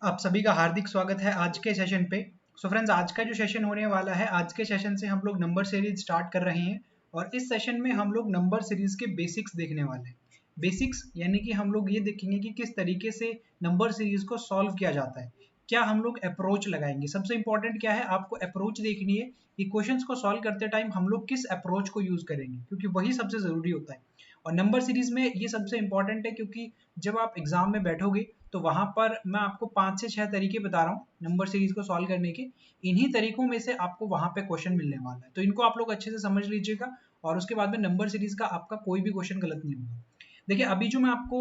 आप सभी का हार्दिक स्वागत है आज के सेशन पे। सो फ्रेंड्स, आज का जो सेशन होने वाला है, आज के सेशन से हम लोग नंबर सीरीज स्टार्ट कर रहे हैं और इस सेशन में हम लोग नंबर सीरीज के बेसिक्स देखने वाले हैं। बेसिक्स यानी कि हम लोग ये देखेंगे कि किस तरीके से नंबर सीरीज को सॉल्व किया जाता है, क्या हम लोग अप्रोच लगाएंगे। सबसे इंपॉर्टेंट क्या है, आपको अप्रोच देखनी है कि क्वेश्चंस को सॉल्व करते टाइम हम लोग किस अप्रोच को यूज करेंगे, क्योंकि वही सबसे जरूरी होता है। और नंबर सीरीज में ये सबसे इंपॉर्टेंट है, क्योंकि जब आप एग्जाम में बैठोगे तो वहां पर मैं आपको 5 से 6 तरीके बता रहा हूँ नंबर सीरीज को सॉल्व करने के। इन्हीं तरीकों में से आपको वहां पे क्वेश्चन मिलने वाला है, तो इनको आप लोग अच्छे से समझ लीजिएगा और उसके बाद में नंबर सीरीज का आपका कोई भी क्वेश्चन गलत नहीं होगा। देखिए, अभी जो मैं आपको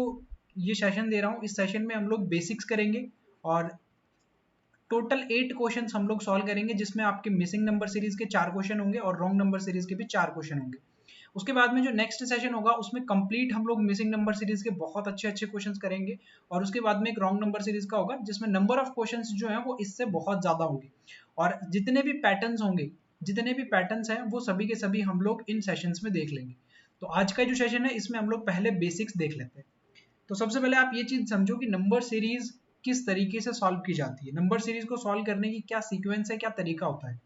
ये सेशन दे रहा हूँ, इस सेशन में हम लोग बेसिक्स करेंगे और टोटल 8 क्वेश्चन हम लोग सॉल्व करेंगे, जिसमें आपके मिसिंग नंबर सीरीज के 4 क्वेश्चन होंगे और रॉन्ग नंबर सीरीज के भी 4 क्वेश्चन होंगे। उसके बाद में जो नेक्स्ट सेशन होगा उसमें कंप्लीट हम लोग मिसिंग नंबर सीरीज के बहुत अच्छे अच्छे क्वेश्चंस करेंगे और उसके बाद में एक रॉन्ग नंबर सीरीज का होगा, जिसमें नंबर ऑफ क्वेश्चंस जो है वो इससे बहुत ज्यादा होंगे और जितने भी पैटर्न्स हैं वो सभी के सभी हम लोग इन सेशंस में देख लेंगे। तो आज का जो सेशन है इसमें हम लोग पहले बेसिक्स देख लेते हैं। तो सबसे पहले आप ये चीज समझो कि नंबर सीरीज किस तरीके से सॉल्व की जाती है। नंबर सीरीज को सॉल्व करने की क्या सीक्वेंस है, क्या तरीका होता है।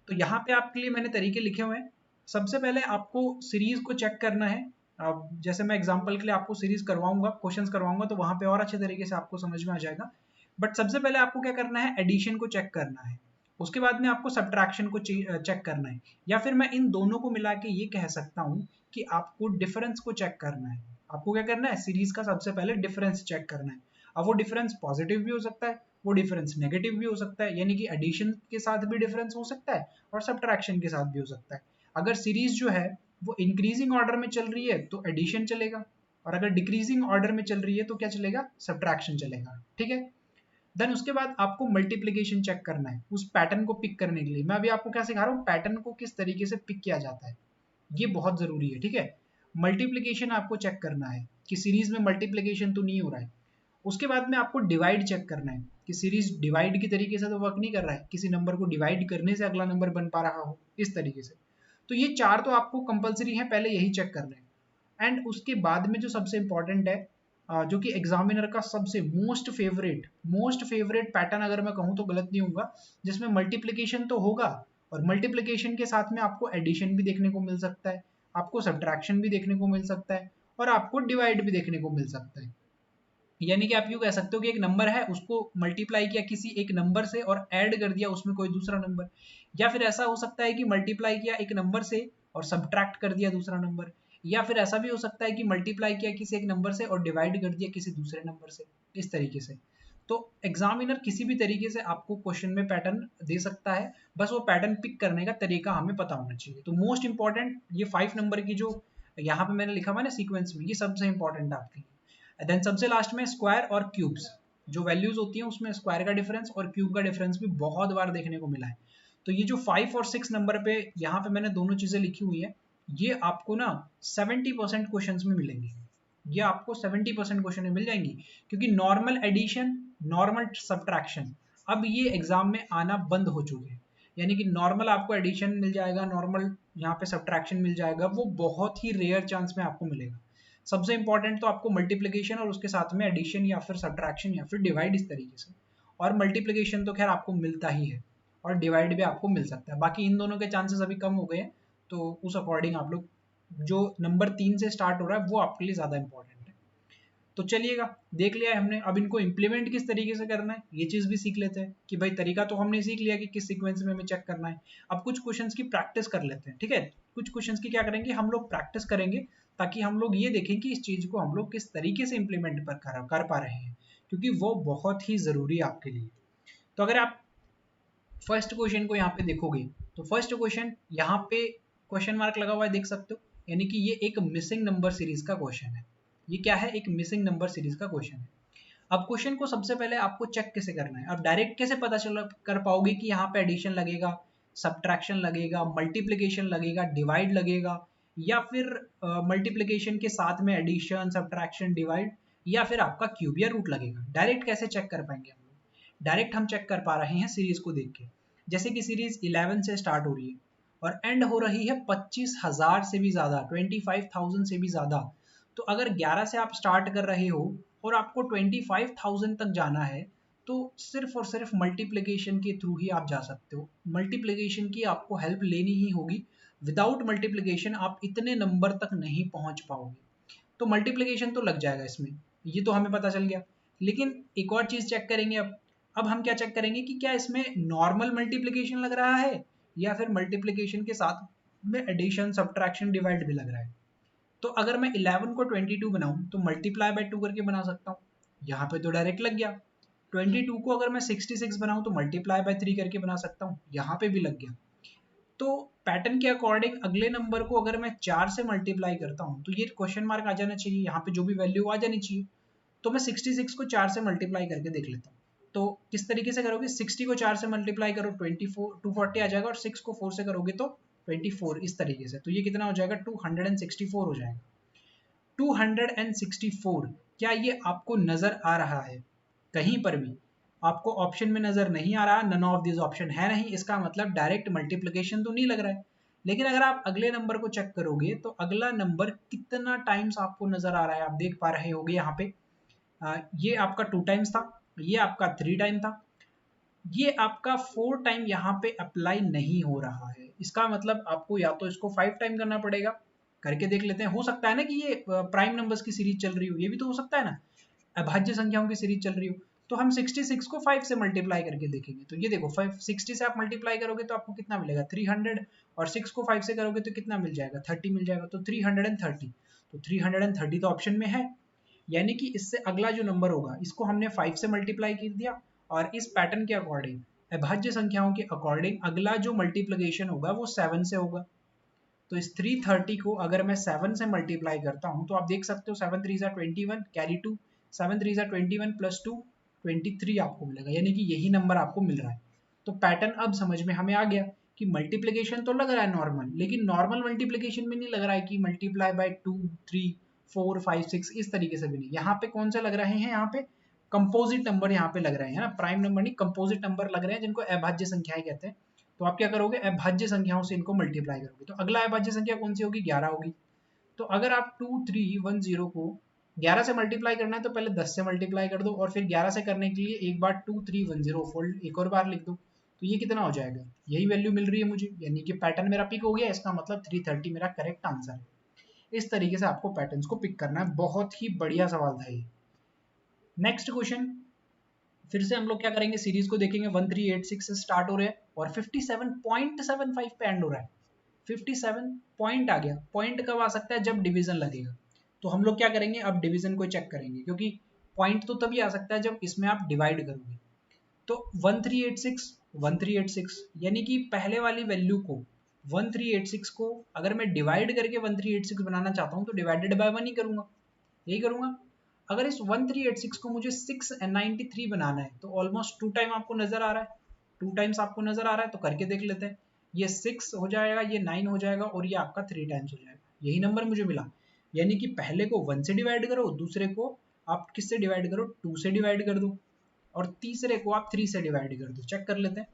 तो यहाँ पे आपके लिए मैंने तरीके लिखे हुए हैं। सबसे पहले आपको सीरीज को चेक करना है। अब जैसे मैं एग्जांपल के लिए आपको सीरीज करवाऊंगा, क्वेश्चंस करवाऊंगा, तो वहां पे और अच्छे तरीके से आपको समझ में आ जाएगा। बट सबसे पहले आपको क्या करना है, एडिशन को चेक करना है। उसके बाद में आपको सब्ट्रैक्शन को चेक करना है, या फिर मैं इन दोनों को मिला के ये कह सकता हूँ कि आपको डिफरेंस को चेक करना है। आपको क्या करना है, सीरीज का सबसे पहले डिफरेंस चेक करना है। अब वो डिफरेंस पॉजिटिव भी हो सकता है, वो डिफरेंस नेगेटिव भी हो सकता है, यानी कि एडिशन के साथ भी डिफरेंस हो सकता है और सब्ट्रैक्शन के साथ भी हो सकता है। अगर सीरीज जो है वो इंक्रीजिंग ऑर्डर में चल रही है तो एडिशन चलेगा, और अगर डिक्रीजिंग ऑर्डर में चल रही है तो क्या चलेगा, सब्ट्रैक्शन चलेगा। ठीक है। देन उसके बाद आपको मल्टीप्लीकेशन चेक करना है उस पैटर्न को पिक करने के लिए। मैं अभी आपको क्या सिखा रहा हूँ, पैटर्न को किस तरीके से पिक किया जाता है, ये बहुत जरूरी है। ठीक है। मल्टीप्लीकेशन आपको चेक करना है कि सीरीज में मल्टीप्लीकेशन तो नहीं हो रहा है। उसके बाद में आपको डिवाइड चेक करना है कि सीरीज डिवाइड की तरीके से तो वर्क नहीं कर रहा है, किसी नंबर को डिवाइड करने से अगला नंबर बन पा रहा हो इस तरीके से। तो ये चार तो आपको कंपलसरी है, पहले यही चेक करना है। एंड उसके बाद में जो सबसे इंपॉर्टेंट है, जो कि एग्जामिनर का सबसे मोस्ट फेवरेट पैटर्न अगर मैं कहूँ तो गलत नहीं होगा, जिसमें मल्टीप्लीकेशन तो होगा और मल्टीप्लीकेशन के साथ में आपको एडिशन भी देखने को मिल सकता है, आपको सब्ट्रैक्शन भी देखने को मिल सकता है और आपको डिवाइड भी देखने को मिल सकता है। यानी कि आप यूँ कह सकते हो कि एक नंबर है, उसको मल्टीप्लाई किया किसी एक नंबर से और ऐड कर दिया उसमें कोई दूसरा नंबर, या फिर ऐसा हो सकता है कि मल्टीप्लाई किया एक नंबर से और सब्ट्रैक्ट कर दिया दूसरा नंबर, या फिर ऐसा भी हो सकता है कि मल्टीप्लाई किया किसी एक नंबर से और डिवाइड कर दिया किसी दूसरे नंबर से, इस तरीके से। तो एग्जामिनर किसी भी तरीके से आपको क्वेश्चन में पैटर्न दे सकता है, बस वो पैटर्न पिक करने का तरीका हमें पता होना चाहिए। तो मोस्ट इंपॉर्टेंट ये 5 नंबर की जो यहाँ पे मैंने लिखा हुआ है ना सीक्वेंस में, ये सबसे इंपॉर्टेंट है आपके लिए। देन सबसे लास्ट में स्क्वायर और क्यूब्स, जो वैल्यूज होती हैं उसमें स्क्वायर का डिफरेंस और क्यूब का डिफरेंस भी बहुत बार देखने को मिला है। तो ये जो 5 और 6 नंबर पे यहाँ पे मैंने दोनों चीजें लिखी हुई है, ये आपको ना 70% क्वेश्चन में मिलेंगी। ये आपको 70% क्वेश्चन में मिल जाएंगी, क्योंकि नॉर्मल एडिशन, नॉर्मल सब्ट्रैक्शन अब ये एग्जाम में आना बंद हो चुके हैं। यानी कि नॉर्मल आपको एडिशन मिल जाएगा, नॉर्मल यहाँ पे सब्ट्रैक्शन मिल जाएगा, वो बहुत ही रेयर चांस में आपको मिलेगा। सबसे इंपॉर्टेंट तो आपको मल्टीप्लीकेशन और उसके साथ में एडिशन या फिर सब्ट्रैक्शन या फिर डिवाइड, इस तरीके से। और मल्टीप्लीकेशन तो खैर आपको मिलता ही है और डिवाइड भी आपको मिल सकता है, बाकी इन दोनों के चांसेस अभी कम हो गए हैं। तो उस अकॉर्डिंग आप लोग जो नंबर 3 से स्टार्ट हो रहा है वो आपके लिए ज़्यादा इंपॉर्टेंट है। तो चलिएगा, देख लिया है हमने, अब इनको इम्प्लीमेंट किस तरीके से करना है ये चीज़ भी सीख लेते हैं। कि भाई तरीका तो हमने सीख लिया कि किस सीक्वेंस में हमें चेक करना है, अब कुछ क्वेश्चंस की प्रैक्टिस कर लेते हैं। ठीक है। कुछ क्वेश्चंस की क्या करेंगे, हम लोग प्रैक्टिस करेंगे, ताकि हम लोग ये देखें कि इस चीज़ को हम लोग किस तरीके से इम्प्लीमेंट कर पा रहे हैं, क्योंकि वो बहुत ही ज़रूरी है आपके लिए। तो अगर आप फर्स्ट क्वेश्चन को यहाँ पे देखोगे, तो फर्स्ट क्वेश्चन यहाँ पे क्वेश्चन मार्क लगा हुआ है, देख सकते हो, यानी कि ये एक मिसिंग नंबर सीरीज का क्वेश्चन है। ये क्या है, एक मिसिंग नंबर सीरीज का क्वेश्चन है। अब क्वेश्चन को सबसे पहले आपको चेक कैसे करना है, अब डायरेक्ट कैसे पता चल कर पाओगे कि यहाँ पे एडिशन लगेगा, सब्ट्रैक्शन लगेगा, मल्टीप्लीकेशन लगेगा, डिवाइड लगेगा, या फिर मल्टीप्लीकेशन के साथ में एडिशन सब्ट्रैक्शन डिवाइड, या फिर आपका क्यूब या रूट लगेगा। डायरेक्ट कैसे चेक कर पाएंगे हम लोग, डायरेक्ट हम चेक कर पा रहे हैं सीरीज को देख के। जैसे कि सीरीज 11 से स्टार्ट हो रही है और एंड हो रही है 25,000 से भी ज्यादा, 25,000 से भी ज्यादा। तो अगर 11 से आप स्टार्ट कर रहे हो और आपको 25,000 तक जाना है, तो सिर्फ और सिर्फ मल्टीप्लिकेशन के थ्रू ही आप जा सकते हो। मल्टीप्लिकेशन की आपको हेल्प लेनी ही होगी, विदाउट मल्टीप्लिकेशन आप इतने नंबर तक नहीं पहुंच पाओगे। तो मल्टीप्लिकेशन तो लग जाएगा इसमें, ये तो हमें पता चल गया। लेकिन एक और चीज चेक करेंगे अब हम क्या चेक करेंगे कि क्या इसमें नॉर्मल मल्टीप्लिकेशन लग रहा है या फिर मल्टीप्लिकेशन के साथ में एडिशन, सब्ट्रैक्शन, डिवाइड भी लग रहा है। तो अगर मैं 11 को 22 बनाऊं तो मल्टीप्लाई बाय 2 करके बना सकता हूँ, यहाँ पे तो डायरेक्ट लग गया। 22 को अगर मैं 66 बनाऊं तो मल्टीप्लाई बाय 3 करके बना सकता हूँ, यहाँ पे भी लग गया। तो पैटर्न के अकॉर्डिंग अगले नंबर को अगर मैं 4 से मल्टीप्लाई करता हूँ तो ये क्वेश्चन मार्क आ जाना चाहिए, यहाँ पे जो भी वैल्यू आ जानी चाहिए। तो मैं 66 को 4 से मल्टीप्लाई करके देख लेता हूँ। तो किस तरीके से करोगे, 60 को 4 से मल्टीप्लाई करो 240 आ जाएगा, और 6 को 4 से करोगे तो 24, इस तरीके से। तो ये कितना हो जाएगा, 264 हो जाएगा। 264, क्या ये आपको नजर आ रहा है? कहीं पर भी आपको ऑप्शन में नजर नहीं आ रहा, नन ऑफ दिस ऑप्शन है नहीं, इसका मतलब डायरेक्ट मल्टीप्लिकेशन तो नहीं लग रहा है। लेकिन अगर आप अगले नंबर को चेक करोगे तो अगला नंबर कितना टाइम्स आपको नजर आ रहा है, आप देख पा रहे होगे यहाँ पे। ये आपका 2 टाइम्स था, ये आपका 3 टाइम था, ये आपका 4 टाइम यहाँ पे अप्लाई नहीं हो रहा है। इसका मतलब आपको या तो इसको 5 टाइम करना पड़ेगा, करके देख लेते हैं। हो सकता है ना कि ये प्राइम नंबर्स की सीरीज चल रही हो, ये भी तो हो सकता है ना, अभाज्य संख्याओं की सीरीज चल रही हो। तो हम 66 को 5 से मल्टीप्लाई करके देखेंगे। तो ये देखो 60 से आप मल्टीप्लाई करोगे तो आपको कितना मिलेगा, 300, और 6 को 5 से करोगे तो कितना मिल जाएगा, 30 मिल जाएगा। तो 330, तो 330 तो ऑप्शन में है, यानी कि इससे अगला जो नंबर होगा इसको हमने 5 से मल्टीप्लाई कर दिया, और इस पैटर्न के अकॉर्डिंग, अभाज्य संख्याओं के अकॉर्डिंग अगला जो मल्टीप्लिकेशन होगा वो 7 से होगा। तो इस 330 को अगर मैं 7 से मल्टीप्लाई करता हूं तो आप देख सकते हो 7 3 21, कैरी 2, 7 3 21 प्लस 2 23 आपको मिलेगा, यानी कि यही नंबर आपको मिल रहा है। तो पैटर्न अब समझ में हमें आ गया कि मल्टीप्लिकेशन तो लग रहा है नॉर्मल, लेकिन नॉर्मल मल्टीप्लिकेशन में नहीं लग रहा है कि मल्टीप्लाई बाय 2 3 4 5 6 इस तरीके से भी नहीं। यहाँ पे कौन से लग रहे हैं, यहाँ पे कंपोजिट नंबर यहाँ पे लग रहे हैं ना, प्राइम नंबर नहीं, कंपोजिट नंबर लग रहे हैं जिनको अभाज्य संख्याएं कहते हैं। तो आप क्या करोगे, अभाज्य संख्याओं से इनको मल्टीप्लाई करोगे। तो अगला अभाज्य संख्या कौन सी होगी, 11 होगी। तो अगर आप 2310 को 11 से मल्टीप्लाई करना है तो पहले 10 से मल्टीप्लाई कर दो, और फिर 11 से करने के लिए एक बार 2310 फोल्ड एक और बार लिख दो। तो ये कितना हो जाएगा, यही वैल्यू मिल रही है मुझे, यानी कि पैटर्न मेरा पिक हो गया। इसका मतलब 330 मेरा करेक्ट आंसर है। इस तरीके से आपको पैटर्न्स को पिक करना है। बहुत ही बढ़िया सवाल था ये। नेक्स्ट क्वेश्चन, फिर से हम लोग क्या करेंगे, सीरीज को देखेंगे। 1386 से स्टार्ट हो रहे हैं और 57.75 पे एंड हो रहा है। 57 पॉइंट आ गया। पॉइंट कब आ सकता है, जब डिवीजन लगेगा। तो हम लोग क्या करेंगे, अब डिवीजन को चेक करेंगे, क्योंकि पॉइंट तो तभी आ सकता है जब इसमें आप डिवाइड करोगे। तो 1386 यानी कि पहले वाली वैल्यू को 1386 को अगर मैं डिवाइड करके 1386 बनाना चाहता हूं तो डिवाइडेड बाय 1 ही करूंगा, यही करूंगा। अगर इस 1386 को मुझे 693 बनाना है तो ऑलमोस्ट 2 टाइम आपको नजर आ रहा है, 2 टाइम्स आपको नजर आ रहा है। तो करके देख लेते हैं, ये 6 हो जाएगा, ये 9 हो जाएगा, और ये आपका 3 टाइम्स हो जाएगा। यही नंबर मुझे मिला। यानी कि पहले को 1 से डिवाइड करो, दूसरे को आप किससे डिवाइड करो, 2 से डिवाइड कर दो, और तीसरे को आप 3 से डिवाइड कर दो। चेक कर लेते हैं,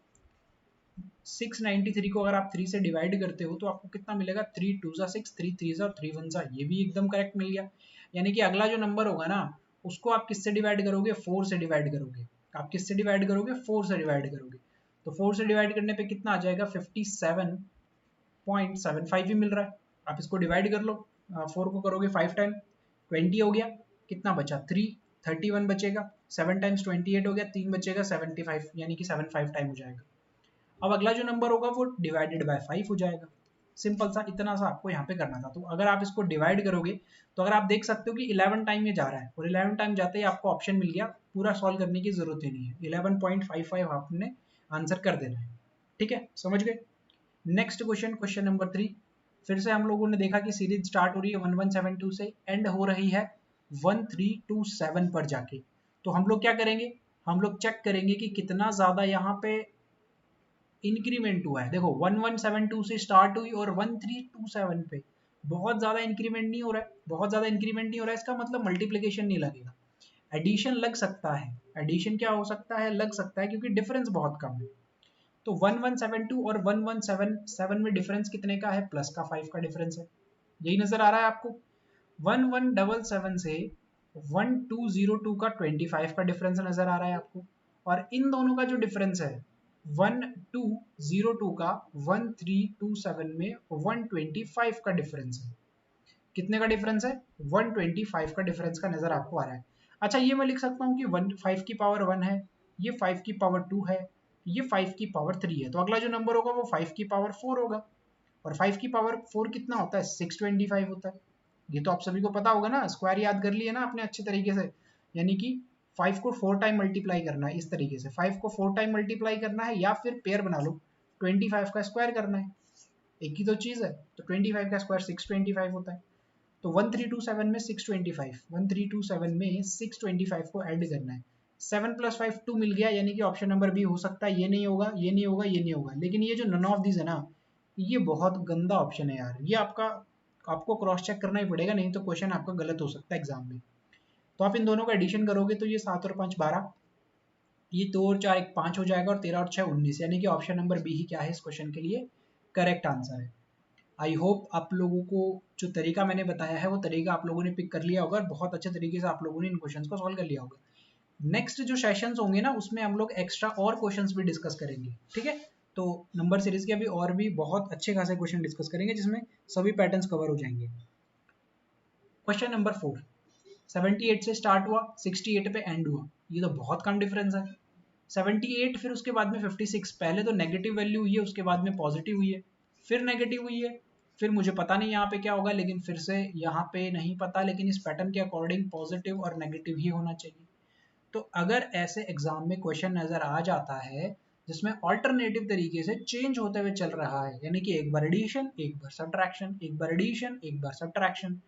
693 को अगर आप 3 से डिवाइड करते हो तो आपको कितना मिलेगा, 3 2 6, 3 3 और 3 1, ये भी एकदम करेक्ट मिल गया। यानी कि अगला जो नंबर होगा ना उसको आप किससे डिवाइड करोगे, 4 से डिवाइड करोगे। आप किससे डिवाइड करोगे, 4 से डिवाइड करोगे। तो 4 से डिवाइड करने पे कितना आ जाएगा, 57.75 ही मिल रहा है। आप इसको डिवाइड कर लो, 4 को करोगे 5 टाइम, 20 हो गया। कितना बचा, 3, 31 बचेगा, 7 टाइम्स 28 हो गया, 3 बचेगा 75, यानी कि 75 टाइम हो जाएगा। अब अगला जो नंबर होगा वो डिवाइडेड बाय 5 हो जाएगा। सिंपल सा, इतना सा आपको यहाँ पे करना था। तो अगर आप इसको डिवाइड करोगे तो अगर आप देख सकते हो कि 11 टाइम ये जा रहा है, और 11 टाइम जाते ही आपको ऑप्शन मिल गया, पूरा सॉल्व करने की जरूरत ही नहीं है। 11.55 आपने आंसर कर देना है। ठीक है, समझ गए। Next question, question number 3। फिर से हम लोगों ने देखा कि सीरीज स्टार्ट हो रही है 1172 से, एंड हो रही है 1327 पर जाके। तो हम लोग क्या करेंगे, हम लोग चेक करेंगे कि कितना ज्यादा यहाँ पे इंक्रीमेंट हुआ है। देखो 1172 से स्टार्ट हुई और 1327 पे बहुत ज्यादा इंक्रीमेंट नहीं हो रहा है, बहुत ज्यादा इंक्रीमेंट नहीं हो रहा है। इसका मतलब मल्टीप्लिकेशन नहीं लगेगा, एडिशन लग सकता है। एडिशन क्या हो सकता है, लग सकता है, क्योंकि डिफरेंस बहुत कम है। तो 1172 और 1177 में डिफरेंस कितने का है, प्लस का 5 का डिफरेंस है। यही नजर आ रहा है आपको। 1177 से 1202 का 25 का डिफरेंस नजर आ रहा है आपको। और इन दोनों का जो डिफरेंस है 1202 का 1327 में 125 का डिफरेंस है। कितने का डिफरेंस है? 125 का डिफरेंस का नजर आपको आ रहा है। अच्छा, ये मैं लिख सकता हूँ कि 5 की पावर 1 है, ये 5 की पावर 2 है, ये 5 की पावर 3 है, तो अगला जो नंबर होगा वो 5 की पावर 4 होगा। और 5 की पावर 4 कितना होता है? 625 होता है। ये तो आप सभी को पता होगा ना, स्क्वायर याद कर लिए ना आपने अच्छे तरीके से। यानी कि 5 को 4 टाइम मल्टीप्लाई करना है, इस तरीके से 5 को 4 टाइम मल्टीप्लाई करना है, या फिर पेयर बना लो 25 का स्क्वायर करना है, एक ही तो चीज है। तो 25 का स्क्वायर 625 होता है। तो 1327 में 625, 1327 में 625 को ऐड करना है। 7 + 5 2 मिल गया, यानी कि ऑप्शन नंबर बी हो सकता है। ये नहीं होगा, ये नहीं होगा, ये नहीं होगा, लेकिन ये जो नन ऑफ दीज है ना, ये बहुत गंदा ऑप्शन है यार। ये आपको क्रॉस चेक करना ही पड़ेगा, नहीं तो क्वेश्चन आपका गलत हो सकता है एग्जाम में। तो आप इन दोनों का एडिशन करोगे तो ये 7 और 5 12, ये 2 और 4 1 5 हो जाएगा, और 13 और 6 19, यानी कि ऑप्शन नंबर बी ही क्या है इस क्वेश्चन के लिए करेक्ट आंसर है। आई होप आप लोगों को जो तरीका मैंने बताया है वो तरीका आप लोगों ने पिक कर लिया होगा, और बहुत अच्छे तरीके से आप लोगों ने इन क्वेश्चंस को सॉल्व कर लिया होगा। नेक्स्ट जो सेशंस होंगे ना, उसमें हम लोग एक्स्ट्रा और क्वेश्चंस भी डिस्कस करेंगे, ठीक है। तो नंबर सीरीज के अभी और भी बहुत अच्छे खासे क्वेश्चन डिस्कस करेंगे, जिसमें सभी पैटर्न्स कवर हो जाएंगे। क्वेश्चन नंबर 4, 78 से स्टार्ट हुआ, 68 पे एंड हुआ, ये तो बहुत कम डिफरेंस है। 78 फिर उसके बाद में 56, पहले तो नेगेटिव वैल्यू हुई है, उसके बाद में पॉजिटिव हुई है, फिर नेगेटिव हुई है, फिर मुझे पता नहीं यहाँ पे क्या होगा, लेकिन फिर से यहाँ पे नहीं पता, लेकिन इस पैटर्न के अकॉर्डिंग पॉजिटिव और नेगेटिव ही होना चाहिए। तो अगर ऐसे एग्जाम में क्वेश्चन नजर आ जाता है जिसमें ऑल्टरनेटिव तरीके से चेंज होते हुए चल रहा है, यानी कि एक बार एडिशन, एक बार सब्ट्रैक्शन, एक बार एडिशन, एक बार सब्ट्रैक्शन,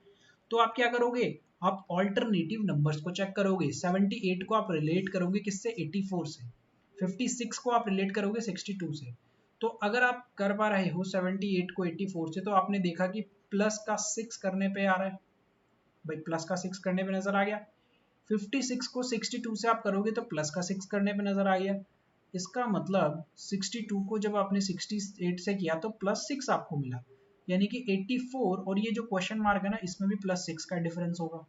तो आप क्या करोगे? आप ऑल्टरनेटिव नंबर्स को चेक करोगे। 78 को आप रिलेट करोगे किससे? 84 से। 56 को आप रिलेट करोगे 62 से। तो अगर आप कर पा रहे हो 78 को 84 से, तो आपने देखा कि प्लस का 6 करने पे आ रहा है, भाई प्लस का 6 करने पे नजर आ गया। 56 को 62 से आप करोगे तो प्लस का 6 करने पे नजर आ गया। इसका मतलब 62 को जब आपने 68 से किया तो +6 आपको मिला, यानी कि 84, और ये जो क्वेश्चन मार्क है ना, इसमें भी +6 का डिफरेंस होगा।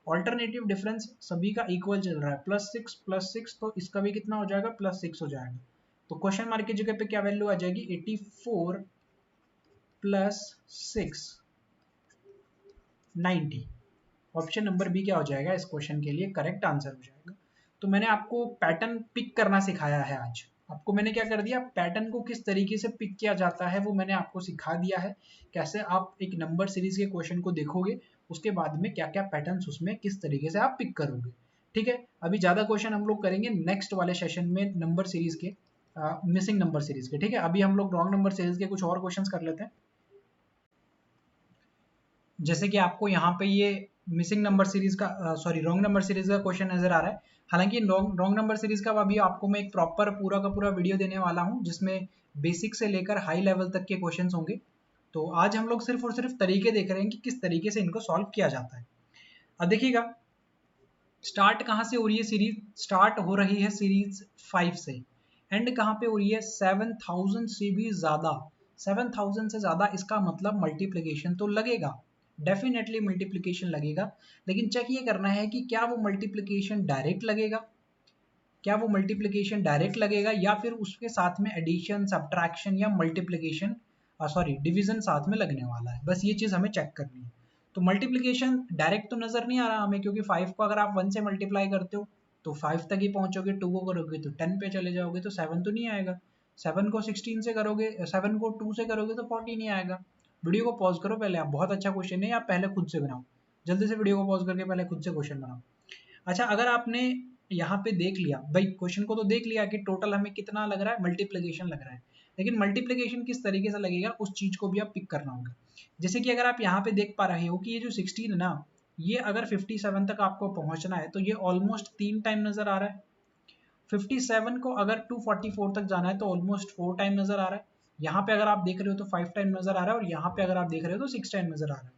ऑल्टरनेटिव डिफरेंस सभी का इक्वल चल रहा है, +6, तो इसका भी कितना हो जाएगा? +6 हो जाएगा। तो क्वेश्चन मार्क की जगह पे क्या वैल्यू आ जाएगी? 84 + 6 90। ऑप्शन नंबर बी क्या हो जाएगा इस क्वेश्चन के लिए करेक्ट आंसर हो जाएगा। तो मैंने आपको पैटर्न पिक करना सिखाया है आज। आपको मैंने क्या कर दिया? पैटर्न को किस तरीके से पिक किया जाता है वो मैंने आपको सिखा दिया है। कैसे आप एक नंबर सीरीज के क्वेश्चन को देखोगे, उसके बाद में क्या क्या पैटर्न्स उसमें किस तरीके से आप पिक करोगे, ठीक है। अभी ज्यादा क्वेश्चन हम लोग करेंगे नेक्स्ट वाले सेशन में नंबर सीरीज के, मिसिंग नंबर सीरीज के, ठीक है। अभी हम लोग रॉन्ग नंबर सीरीज के कुछ और क्वेश्चन कर लेते हैं। जैसे कि आपको यहाँ पे ये मिसिंग नंबर सीरीज का, सॉरी रॉन्ग नंबर सीरीज का क्वेश्चन नजर आ रहा है। हालांकि रॉन्ग नंबर सीरीज का अभी आपको मैं एक प्रॉपर पूरा का पूरा वीडियो देने वाला हूँ, जिसमें बेसिक से लेकर हाई लेवल तक के क्वेश्चंस होंगे। तो आज हम लोग सिर्फ और सिर्फ तरीके देख रहे हैं कि किस तरीके से इनको सॉल्व किया जाता है। अब देखिएगा, स्टार्ट कहाँ से हो रही है सीरीज? स्टार्ट हो रही है सीरीज 5 से, एंड कहाँ पे हो रही है? 7000 से भी ज्यादा। 7000 से ज्यादा, इसका मतलब मल्टीप्लीकेशन तो लगेगा, डेफिनेटली मल्टीप्लीकेशन लगेगा। लेकिन चेक ये करना है कि क्या वो मल्टीप्लीकेशन डायरेक्ट लगेगा, क्या वो मल्टीप्लीकेशन डायरेक्ट लगेगा, या फिर उसके साथ में एडिशन, सब्ट्रैक्शन या मल्टीप्लीकेशन, सॉरी डिवीजन साथ में लगने वाला है। बस ये चीज हमें चेक करनी है। तो मल्टीप्लीकेशन डायरेक्ट तो नजर नहीं आ रहा हमें, क्योंकि 5 को अगर आप 1 से मल्टीप्लाई करते हो तो 5 तक ही पहुंचोगे, 2 को करोगे तो 10 पे चले जाओगे, तो 7 तो नहीं आएगा। 7 को 16 से करोगे, 7 को 2 से करोगे तो 40 नहीं आएगा। वीडियो को पॉज करो पहले, आप बहुत अच्छा क्वेश्चन है, आप पहले खुद से बनाओ, जल्दी से वीडियो को पॉज करके पहले खुद से क्वेश्चन बनाओ। अच्छा, अगर आपने यहाँ पे देख लिया, भाई क्वेश्चन को तो देख लिया कि टोटल हमें कितना लग रहा है, मल्टीप्लीकेशन लग रहा है, लेकिन मल्टीप्लीकेशन किस तरीके से लगेगा उस चीज को भी आप पिक करना होगा। जैसे कि अगर आप यहाँ पे देख पा रहे हो कि ये जो 16 है ना, ये अगर 57 तक आपको पहुंचना है तो ये ऑलमोस्ट 3 टाइम नजर आ रहा है। 57 को अगर 244 तक जाना है तो ऑलमोस्ट 4 टाइम नजर आ रहा है। यहाँ पे अगर आप देख रहे हो तो 5 टाइम नजर आ रहा है, और यहाँ पे अगर आप देख रहे हो तो 6 टाइम नजर आ रहा है,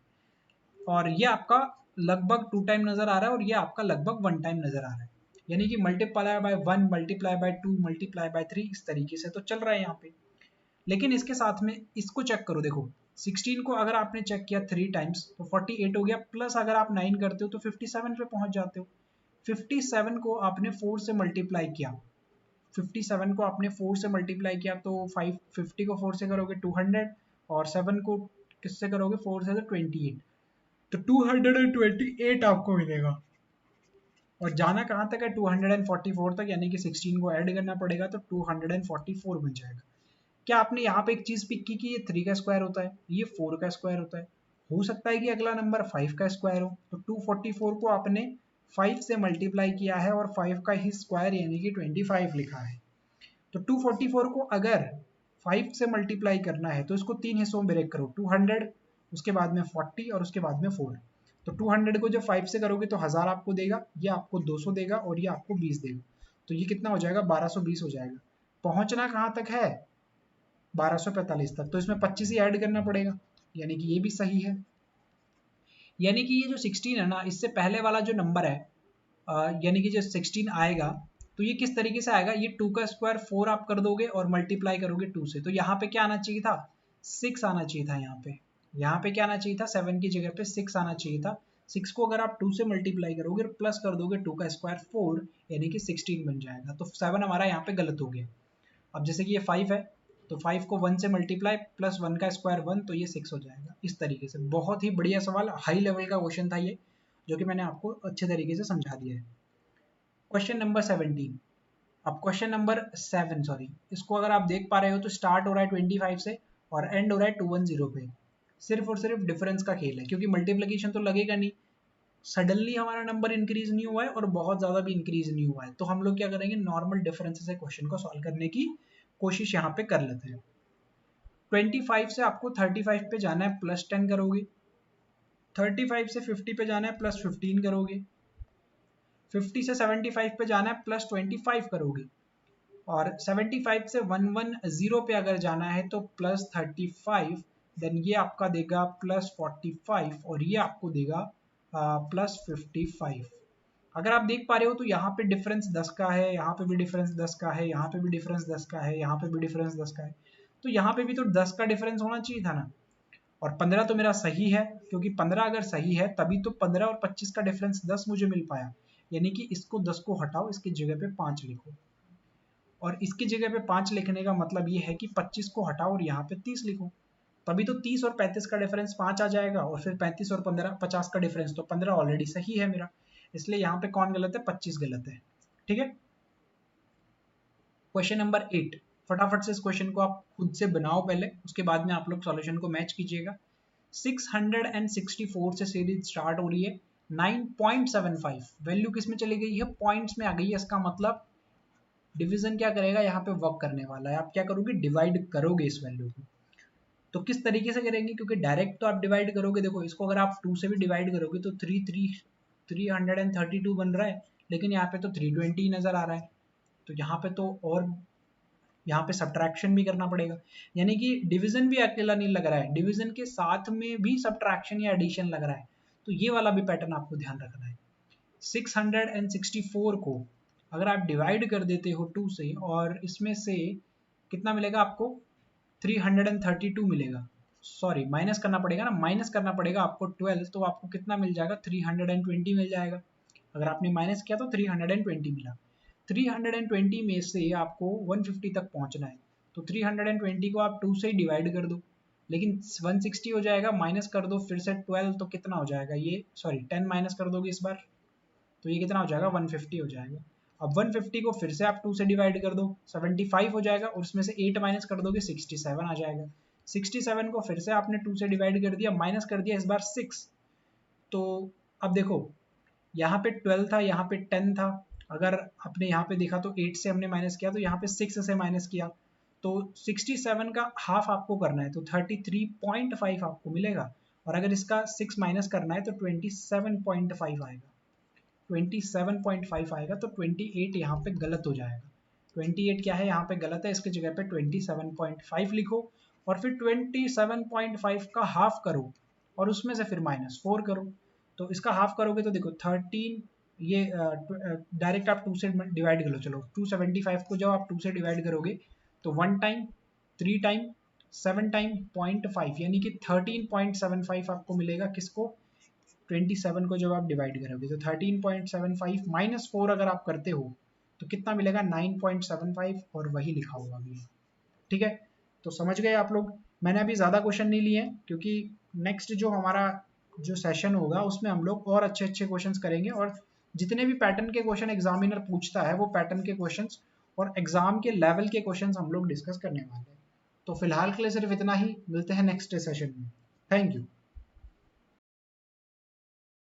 और ये आपका लगभग 2 टाइम नजर आ रहा है, और ये आपका लगभग 1 टाइम नजर आ रहा है। यानी कि multiply by 1, multiply by 2, multiply by 3, इस तरीके से तो चल रहा है यहाँ पे। लेकिन इसके साथ में इसको चेक करो, देखो 16 को अगर आपने चेक किया 3 टाइम्स तो 48 हो गया, प्लस अगर आप 9 करते हो तो 57 पे पहुंच जाते हो। 57 को आपने 4 से मल्टीप्लाई किया 57 को आपने 4 से मल्टीप्लाई किया तो 50 को 4 से करोगे 200, और 7 को किससे करोगे 4 से तो 28, तो 228 आपको मिलेगा। और जाना कहाँ तक है 244 तक, यानी कि 16 को ऐड करना पड़ेगा तो 244 बन जाएगा। क्या आपने यहाँ पे एक चीज पिक की कि ये 3 का स्क्वायर होता है, ये 4 का स्क्वायर होता है, हो सकता है कि अगला नंबर 5 का स्क्वायर हो, तो 244 को आपने 5 से मल्टीप्लाई किया है और 5 का ही स्क्वायर यानी कि 25 लिखा है। तो 244 को अगर 5 से मल्टीप्लाई करना है तो इसको 3 हिस्सों में ब्रेक करो, 200, उसके बाद में 40 और उसके बाद में 4। तो 200 को जब 5 से करोगे तो 1000 आपको देगा, ये आपको 200 देगा और ये आपको 20 देगा, तो ये कितना हो जाएगा 1220 हो जाएगा। पहुंचना कहाँ तक है 1245 तक, तो इसमें 25 ही ऐड करना पड़ेगा, यानी कि ये भी सही है। यानी कि ये जो 16 है ना, इससे पहले वाला जो नंबर है यानी कि जो 16 आएगा तो ये किस तरीके से आएगा, ये 2 का स्क्वायर 4 आप कर दोगे और मल्टीप्लाई करोगे 2 से, तो यहाँ पे क्या आना चाहिए था 6 आना चाहिए था, यहाँ पे क्या आना चाहिए था 7 की जगह पे 6 आना चाहिए था। 6 को अगर आप 2 से मल्टीप्लाई करोगे और प्लस कर दोगे 2 का स्क्वायर 4 यानी कि 16 बन जाएगा, तो 7 हमारा यहाँ पे गलत हो गया। अब जैसे कि ये 5 है तो 5 को 1 से मल्टीप्लाई प्लस 1 का स्क्वायर 1, तो ये 6 हो जाएगा। इस तरीके से बहुत ही बढ़िया सवाल, हाई लेवल का क्वेश्चन था ये, जो कि मैंने आपको अच्छे तरीके से समझा दिया है। Question number 17। अब क्वेश्चन नंबर 7 सॉरी, इसको अगर आप देख पा रहे हो तो स्टार्ट हो रहा है 25 से और एंड हो रहा है 210 पे। सिर्फ और सिर्फ डिफरेंस का खेल है, क्योंकि मल्टीप्लिकेशन तो लगेगा नहीं, सडनली हमारा नंबर इंक्रीज नहीं हुआ है और बहुत ज़्यादा भी इंक्रीज नहीं हुआ है, तो हम लोग क्या करेंगे नॉर्मल डिफरेंस से क्वेश्चन को सॉल्व करने की कोशिश यहाँ पे कर लेते हैं। 25 से आपको 35 पे जाना है प्लस 10 करोगे, 35 से 50 पे जाना है प्लस 15 करोगे, 50 से 75 पे जाना है प्लस 25 करोगे, और 75 से 110 पे अगर जाना है तो प्लस 35, देन ये आपका देगा प्लस 45 और ये आपको देगा प्लस 55। अगर आप देख पा रहे हो तो यहाँ पे डिफरेंस 10 का है, यहाँ पे भी डिफरेंस 10 का है, यहाँ पे भी डिफरेंस 10 का है, यहाँ पे भी डिफरेंस 10 का है, तो यहाँ पे भी तो 10 का डिफरेंस होना चाहिए था ना। और 15 तो मेरा सही है, क्योंकि 15 अगर सही है तभी तो 15 और 25 का डिफरेंस 10 मुझे मिल पाया, यानी कि इसको 10 को हटाओ, इसकी जगह पे 5 लिखो, और इसकी जगह पे 5 लिखने का मतलब ये है कि 25 को हटाओ और यहाँ पे 30 लिखो, तभी तो 30 और 35 का डिफरेंस 5 आ जाएगा, और फिर 35 और 50 का डिफरेंस तो 15 ऑलरेडी सही है मेरा, इसलिए यहाँ पे कौन गलत है 25 गलत है। ठीक है, क्वेश्चन नंबर 8, फटाफट से इस क्वेश्चन को आप खुद से बनाओ पहले, उसके बाद में आप लोग सॉल्यूशन को मैच कीजिएगा। 664 से सीरीज स्टार्ट हो रही है, 9.75 वैल्यू किस में चली गई है पॉइंट्स में आ गई है, इसका मतलब डिवीजन क्या करेगा यहाँ पे वर्क करने वाला है, आप क्या करोगे डिवाइड करोगे इस वैल्यू को। तो किस तरीके से करेंगे, क्योंकि डायरेक्ट तो आप डिवाइड करोगे, देखो इसको अगर आप 2 से भी डिवाइड करोगे तो 332 बन रहा है, लेकिन यहाँ पे तो 320 नजर आ रहा है, तो यहाँ पे तो और यहाँ पे सब्ट्रैक्शन भी करना पड़ेगा, यानी कि डिवीजन भी अकेला नहीं लग रहा है, डिवीजन के साथ में भी सब्ट्रैक्शन या एडिशन लग रहा है, तो ये वाला भी पैटर्न आपको ध्यान रखना है। 664 को अगर आप डिवाइड कर देते हो 2 से, और इसमें से कितना मिलेगा आपको 332 मिलेगा, सॉरी माइनस करना पड़ेगा ना, माइनस करना पड़ेगा आपको 12, तो आपको कितना मिल जाएगा 320 मिल जाएगा, अगर आपने माइनस किया तो 320 मिला। 320 में से आपको 150 तक पहुंचना है, तो 320 को आप 2 से ही डिवाइड कर दो, लेकिन 160 हो जाएगा, माइनस कर दो फिर से 12, तो कितना हो जाएगा ये, सॉरी 10 माइनस कर दोगे इस बार, तो ये कितना हो जाएगा 150 हो जाएगा। अब 150 को फिर से आप 2 से डिवाइड कर दो, 75 हो जाएगा, और उसमें से 8 माइनस कर दोगे 67 आ जाएगा। 67 को फिर से आपने 2 से डिवाइड कर दिया, माइनस कर दिया इस बार 6, तो अब देखो यहाँ पे 12 था, यहाँ पे 10 था, अगर आपने यहाँ पे देखा तो 8 से हमने माइनस किया, तो यहाँ पे 6 से माइनस किया, तो 67 का हाफ आपको करना है, तो 33.5 आपको मिलेगा, और अगर इसका 6 माइनस करना है तो 27.5 आएगा, 27.5 आएगा, तो 28 यहाँ पे गलत हो जाएगा। 28 क्या है यहाँ पे गलत है, इसकी जगह पे 27.5 लिखो, और फिर 27.5 का हाफ करो और उसमें से फिर -4 करो, तो इसका हाफ करोगे तो देखो 13, ये डायरेक्ट आप 2 से डिवाइड कर लो, चलो 275 को जब आप 2 से डिवाइड करोगे तो 1 टाइम 3 टाइम 7 टाइम 0.5, यानी कि 13.75 आपको मिलेगा, किसको 27 को जब आप डिवाइड करोगे, तो 13.75 -4 अगर आप करते हो तो कितना मिलेगा 9.75 और वही लिखा होगा अभी। ठीक है, तो समझ गए आप लोग। मैंने अभी ज़्यादा क्वेश्चन नहीं लिए क्योंकि नेक्स्ट जो हमारा जो सेशन होगा उसमें हम लोग और अच्छे अच्छे क्वेश्चंस करेंगे और जितने भी पैटर्न के क्वेश्चन एग्जामिनर पूछता है वो पैटर्न के क्वेश्चंस और एग्जाम के लेवल के क्वेश्चंस हम लोग डिस्कस करने वाले हैं। तो फिलहाल के लिए सिर्फ इतना ही, मिलते हैं नेक्स्ट सेशन में। Thank you.